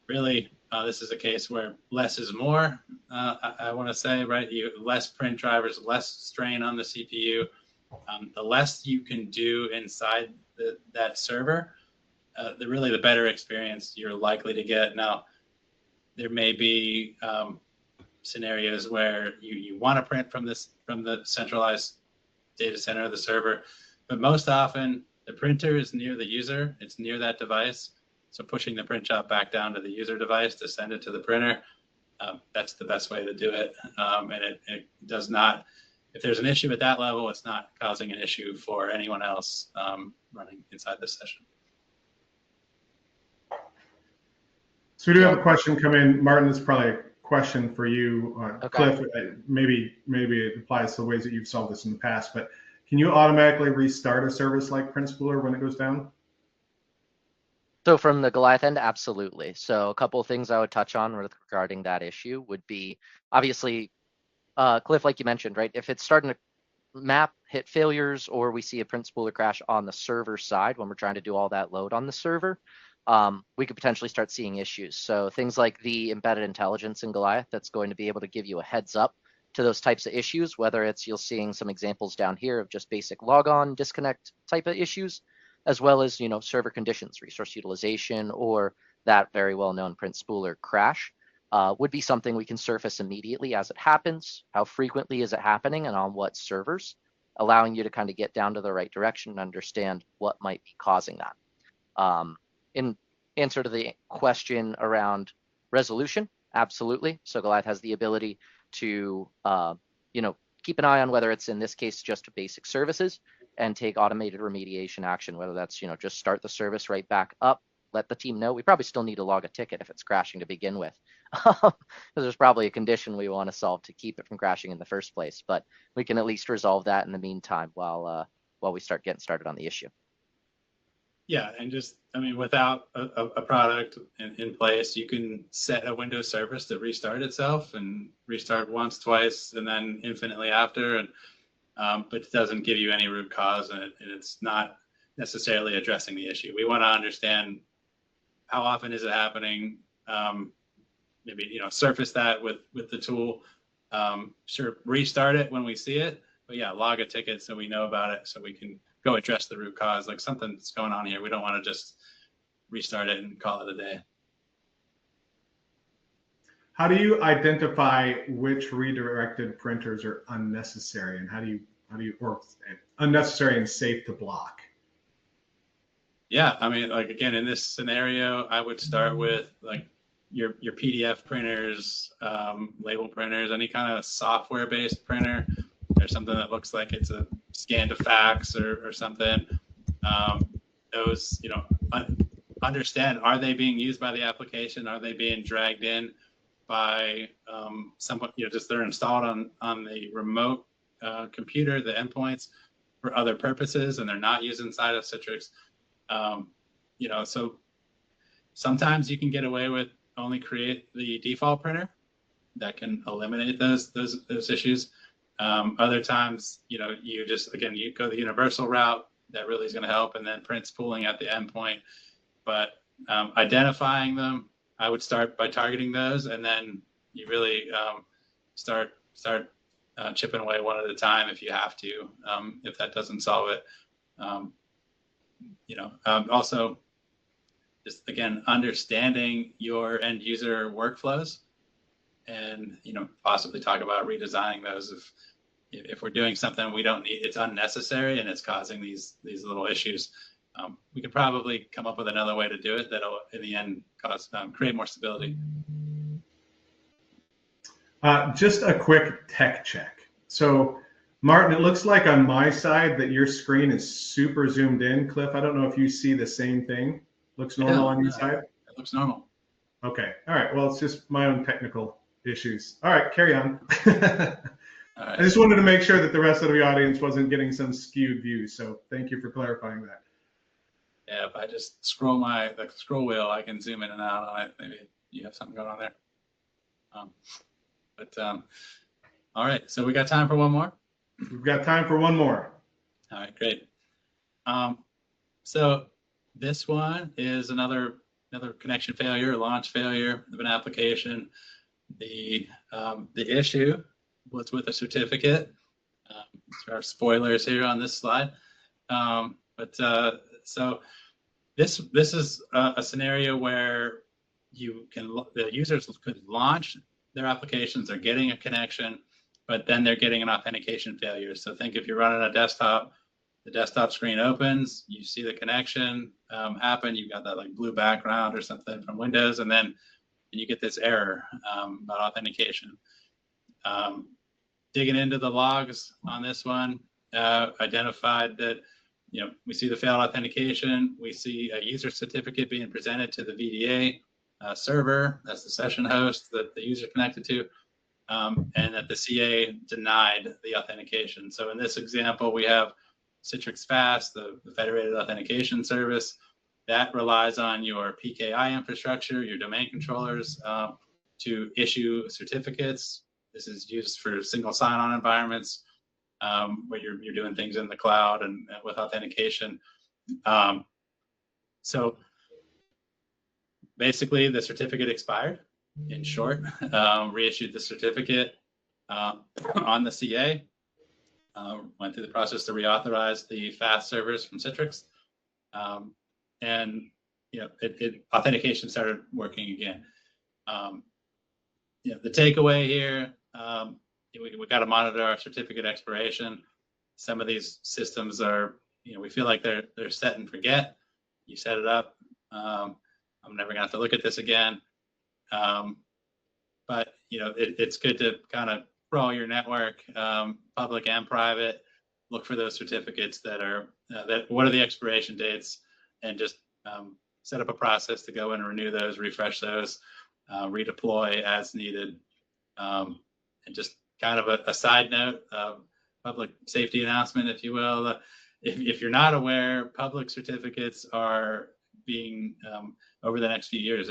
Speaker 3: really, this is a case where less is more. I want to say, right? Less print drivers, less strain on the CPU. The less you can do inside that server, the better experience you're likely to get. Now, there may be scenarios where you want to print from the centralized data center of the server, but most often the printer is near the user. It's near that device. So pushing the print job back down to the user device to send it to the printer, that's the best way to do it. And it does not, if there's an issue at that level, it's not causing an issue for anyone else running inside the session.
Speaker 1: So we do have a question come in. Martin, this is probably a question for you.
Speaker 2: Okay.
Speaker 1: Cliff, maybe it applies to the ways that you've solved this in the past, but can you automatically restart a service like Print Spooler when it goes down?
Speaker 2: So from the Goliath end, absolutely. So a couple of things I would touch on regarding that issue would be, obviously, Cliff, like you mentioned, right? If it's starting to map, hit failures, or we see a Print Spooler crash on the server side when we're trying to do all that load on the server, we could potentially start seeing issues. So things like the embedded intelligence in Goliath that's going to be able to give you a heads up to those types of issues, whether it's you're seeing some examples down here of just basic logon disconnect type of issues, as well as server conditions, resource utilization, or that very well-known Print Spooler crash, would be something we can surface immediately as it happens. How frequently is it happening and on what servers, allowing you to kind of get down to the right direction and understand what might be causing that. In answer to the question around resolution, absolutely. So Goliath has the ability to, keep an eye on whether it's in this case just basic services and take automated remediation action, whether that's just start the service right back up, let the team know. We probably still need to log a ticket if it's crashing to begin with, because there's probably a condition we want to solve to keep it from crashing in the first place. But we can at least resolve that in the meantime while we start getting started on the issue.
Speaker 3: Yeah, and without a product in place, you can set a Windows service to restart itself and restart once, twice, and then infinitely after. But it doesn't give you any root cause, and it's not necessarily addressing the issue. We want to understand how often is it happening. Maybe surface that with the tool. Sure, restart it when we see it, but yeah, log a ticket so we know about it, so we can go address the root cause. Like something's going on here. We don't want to just restart it and call it a day.
Speaker 1: How do you identify which redirected printers are unnecessary, and how do you or unnecessary and safe to block?
Speaker 3: Yeah, again, in this scenario, I would start with your PDF printers, label printers, any kind of software-based printer. There's something that looks like it's a scan to fax or something. Those, understand, are they being used by the application? Are they being dragged in by someone, just they're installed on the remote computer, the endpoints, for other purposes, and they're not used inside of Citrix. So sometimes you can get away with only create the default printer that can eliminate those issues. Other times, you go the universal route that really is going to help, and then print spooling at the endpoint. But identifying them, I would start by targeting those, and then you really start chipping away one at a time if you have to, if that doesn't solve it. Also, just again, understanding your end user workflows, and possibly talk about redesigning those if we're doing something we don't need, it's unnecessary and it's causing these little issues. We could probably come up with another way to do it that'll in the end create more stability.
Speaker 1: Just a quick tech check. So Martin, it looks like on my side that your screen is super zoomed in. Cliff, I don't know if you see the same thing. Looks normal on your side?
Speaker 3: It looks normal.
Speaker 1: Okay. All right. Well, it's just my own technical issues. All right. Carry on.
Speaker 3: All right.
Speaker 1: I just wanted to make sure that the rest of the audience wasn't getting some skewed view. So thank you for clarifying that.
Speaker 3: Yeah, if I just scroll the scroll wheel, I can zoom in and out on it. Maybe you have something going on there. All right. So we got time for one more?
Speaker 1: We've got time for one more.
Speaker 3: All right, great. So this one is another connection failure, launch failure of an application. The issue was with a certificate. There are spoilers here on this slide. So this is a scenario where the users could launch their applications, they're getting a connection, but then they're getting an authentication failure. So think if you're running a desktop, the desktop screen opens, you see the connection happen, you've got that like blue background or something from Windows, and then you get this error about authentication. Digging into the logs on this one, identified that we see the failed authentication, we see a user certificate being presented to the VDA server, that's the session host that the user connected to, and that the CA denied the authentication. So in this example, we have Citrix Fast, the federated authentication service, that relies on your PKI infrastructure, your domain controllers, to issue certificates. This is used for single sign-on environments where you're doing things in the cloud and with authentication. So basically, the certificate expired. In short, reissued the certificate on the CA. Went through the process to reauthorize the fast servers from Citrix, and authentication started working again. The takeaway here, we got to monitor our certificate expiration. Some of these systems are, we feel like they're set and forget. You set it up. I'm never gonna have to look at this again. But it's good to kind of crawl your network, public and private, look for those certificates that are what are the expiration dates, and just set up a process to go and renew those, refresh those, redeploy as needed. And just kind of a side note, public safety announcement, if you will. If you're not aware, public certificates are being over the next few years,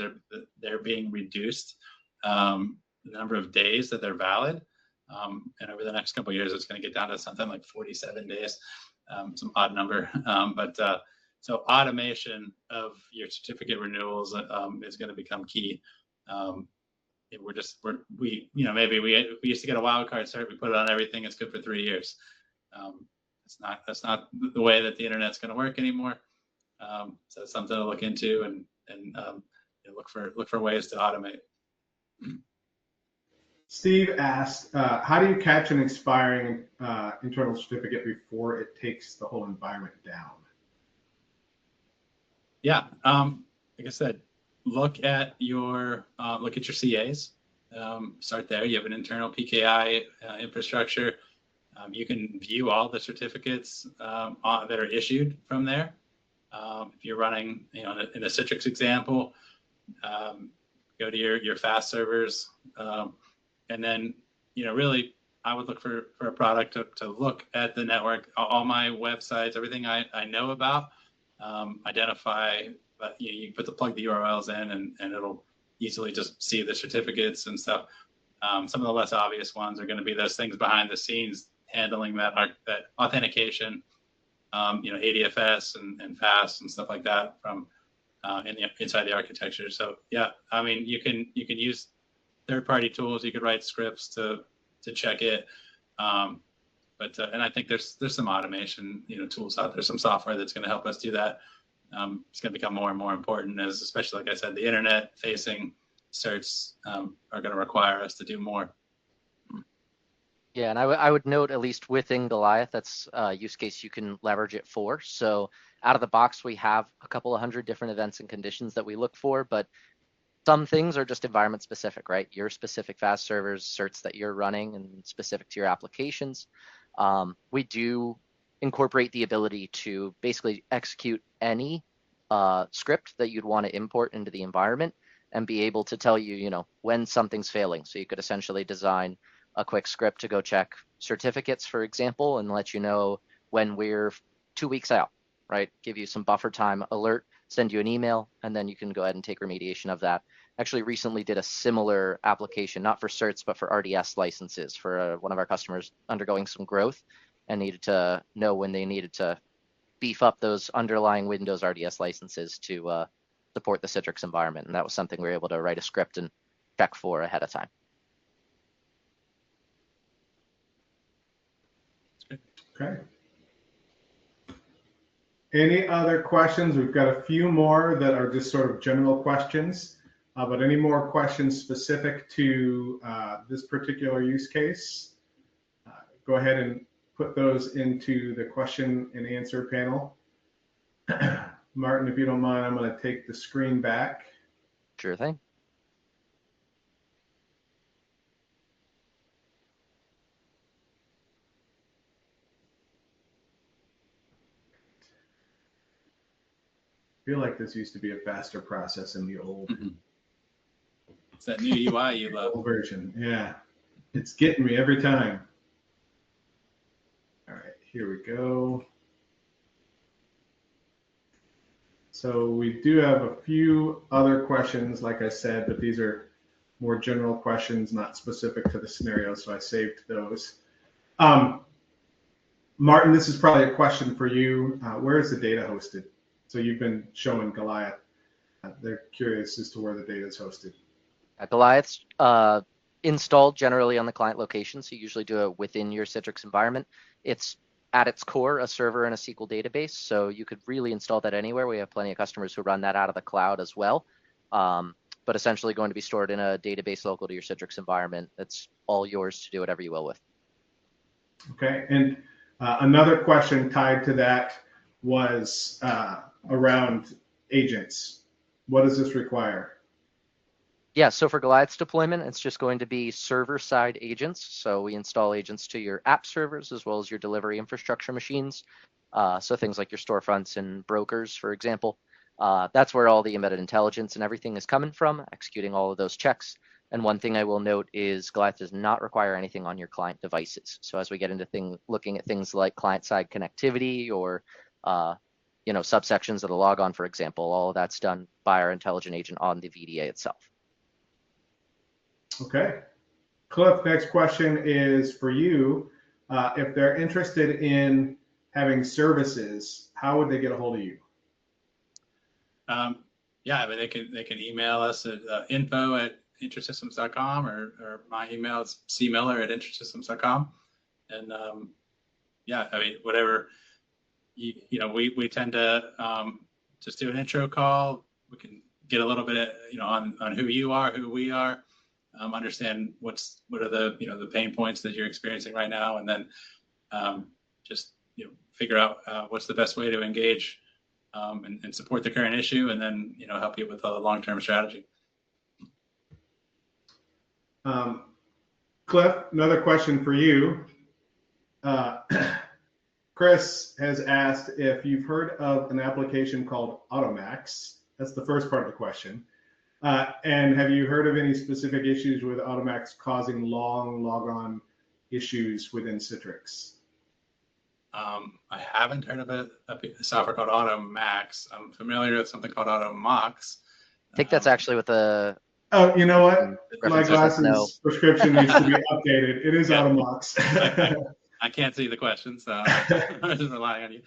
Speaker 3: they're being reduced, the number of days that they're valid. And over the next couple of years, it's going to get down to something like 47 days, some odd number. So automation of your certificate renewals is going to become key. Maybe we used to get a wildcard cert, we put it on everything, it's good for 3 years. That's not the way that the internet's going to work anymore. So it's something to look into and look for ways to automate.
Speaker 1: Steve asked, how do you catch an expiring internal certificate before it takes the whole environment down?
Speaker 3: Yeah, like I said, look at your CAs. Start there. You have an internal PKI infrastructure. You can view all the certificates that are issued from there. If you're running, in a Citrix example, go to your fast servers, and then, really, I would look for a product to look at the network, all my websites, everything I know about, identify. But you plug the URLs in, and it'll easily just see the certificates and stuff. Some of the less obvious ones are going to be those things behind the scenes handling that authentication, ADFS and FAST and stuff like that from inside the architecture. So yeah, I mean, you can use third-party tools. You could write scripts to check it, But and I think there's some automation, tools out there, some software that's going to help us do that. It's going to become more and more important as, especially like I said, the internet facing certs are going to require us to do more.
Speaker 2: Yeah, and I would note, at least within Goliath, that's a use case you can leverage it for. So out of the box, we have a couple of hundred different events and conditions that we look for, but some things are just environment specific, right? Your specific fast servers, certs that you're running, and specific to your applications. We do incorporate the ability to basically execute any script that you'd want to import into the environment and be able to tell you, when something's failing. So you could essentially design a quick script to go check certificates, for example, and let you know when we're 2 weeks out, right? Give you some buffer time alert, send you an email, and then you can go ahead and take remediation of that. Actually recently did a similar application, not for certs, but for RDS licenses for one of our customers undergoing some growth and needed to know when they needed to beef up those underlying Windows RDS licenses to support the Citrix environment. And that was something we were able to write a script and check for ahead of time.
Speaker 1: Okay. Any other questions? We've got a few more that are just sort of general questions, but any more questions specific to this particular use case? Go ahead and put those into the question and answer panel. Martin, if you don't mind, I'm going to take the screen back.
Speaker 2: Sure thing.
Speaker 1: I feel like this used to be a faster process in the old.
Speaker 3: It's that new UI you love.
Speaker 1: Old version. Yeah, it's getting me every time. All right, here we go. So we do have a few other questions, like I said, but these are more general questions, not specific to the scenario, so I saved those. Martin, this is probably a question for you. Where is the data hosted? So you've been showing Goliath. They're curious as to where the data is hosted.
Speaker 2: Goliath's installed generally on the client location, so you usually do it within your Citrix environment. It's at its core a server and a SQL database, so you could really install that anywhere. We have plenty of customers who run that out of the cloud as well, but essentially going to be stored in a database local to your Citrix environment. It's all yours to do whatever you will with.
Speaker 1: Okay, and another question tied to that was around agents. What does this require?
Speaker 2: Yeah, so for Goliath's deployment, it's just going to be server-side agents. So we install agents to your app servers as well as your delivery infrastructure machines. So things like your storefronts and brokers, for example. That's where all the embedded intelligence and everything is coming from, executing all of those checks. And one thing I will note is Goliath does not require anything on your client devices. So as we get into looking at things like client-side connectivity or subsections of the logon, for example, all of that's done by our intelligent agent on the VDA itself.
Speaker 1: Okay. Cliff, next question is for you. If they're interested in having services, how would they get a hold of you?
Speaker 3: Yeah, I mean, they can email us at info@IntraSystems.com or my email is cmiller@IntraSystems.com. And yeah, I mean, whatever, we tend to just do an intro call. We can get a little bit, on who you are, who we are. Understand what are the pain points that you're experiencing right now, and then just figure out what's the best way to engage and support the current issue, and then help you with a long-term strategy.
Speaker 1: Cliff, another question for you. Chris has asked if you've heard of an application called Automax. That's the first part of the question. And have you heard of any specific issues with Automax causing long logon issues within Citrix?
Speaker 3: I haven't heard of a software called Automax. I'm familiar with something called Automox.
Speaker 2: I think that's actually what the...
Speaker 1: Oh, you know what? My glasses prescription needs to be updated. It is Automox.
Speaker 3: I can't see the question, so I'm just relying on you.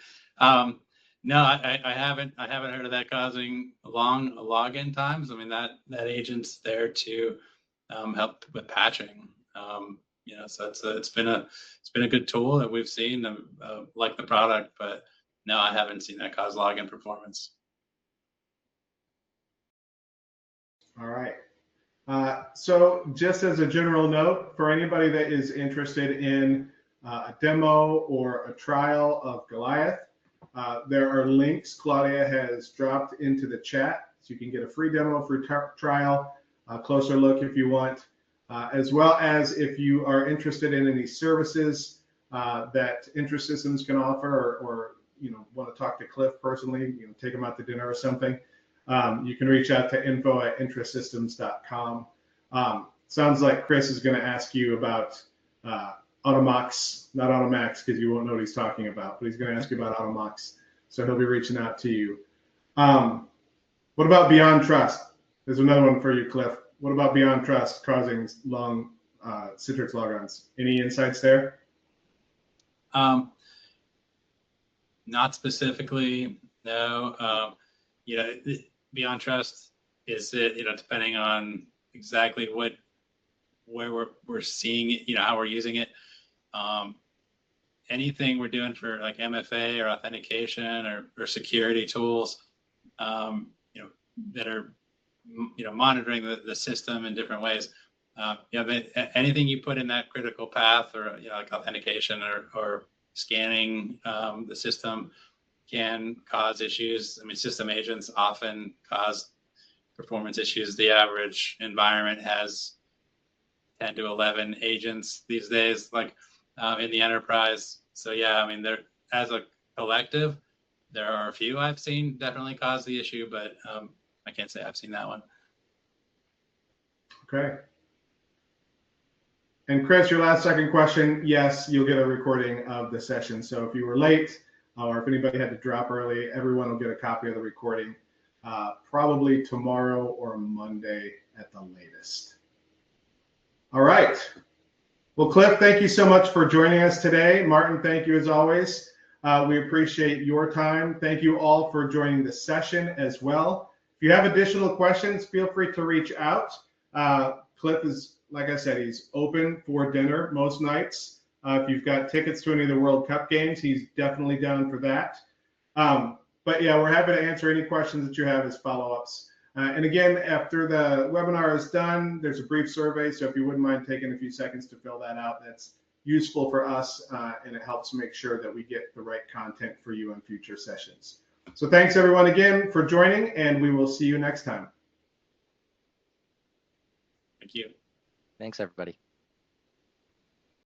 Speaker 3: No, I haven't heard of that causing long login times. I mean, that agent's there to help with patching. So it's been a good tool that we've seen, like the product, but no, I haven't seen that cause login performance.
Speaker 1: All right. So just as a general note, for anybody that is interested in a demo or a trial of Goliath, there are links Claudia has dropped into the chat, so you can get a free demo, free trial, a closer look if you want, as well as if you are interested in any services that IntraSystems can offer, or want to talk to Cliff personally, take him out to dinner or something. You can reach out to info@intrasystems.com. Sounds like Chris is going to ask you about Automox, not Automax, because you won't know what he's talking about, but he's going to ask you about Automox. So he'll be reaching out to you. What about Beyond Trust? There's another one for you, Cliff. What about Beyond Trust causing long Citrix logons? Any insights there?
Speaker 3: Not specifically, no. Beyond Trust is it, depending on exactly where we're seeing it, how we're using it. Anything we're doing for like MFA or authentication or security tools, that are, monitoring the system in different ways. Anything you put in that critical path, or like authentication or scanning the system, can cause issues. System agents often cause performance issues. The average environment has 10 to 11 agents these days, like in the enterprise. So yeah, there, as a collective, there are a few I've seen definitely cause the issue, but I can't say I've seen that one.
Speaker 1: Okay. And Chris, your last second question, yes, you'll get a recording of the session. So if you were late, or if anybody had to drop early, everyone will get a copy of the recording, probably tomorrow or Monday at the latest. All right. Well, Cliff, thank you so much for joining us today. Martin, thank you as always. We appreciate your time. Thank you all for joining the session as well. If you have additional questions, feel free to reach out. Cliff is, like I said, he's open for dinner most nights. If you've got tickets to any of the World Cup games, he's definitely down for that. But yeah, we're happy to answer any questions that you have as follow-ups. And again, after the webinar is done, there's a brief survey. So if you wouldn't mind taking a few seconds to fill that out, that's useful for us, and it helps make sure that we get the right content for you in future sessions. So thanks everyone again for joining, and we will see you next time.
Speaker 3: Thank you.
Speaker 2: Thanks, everybody.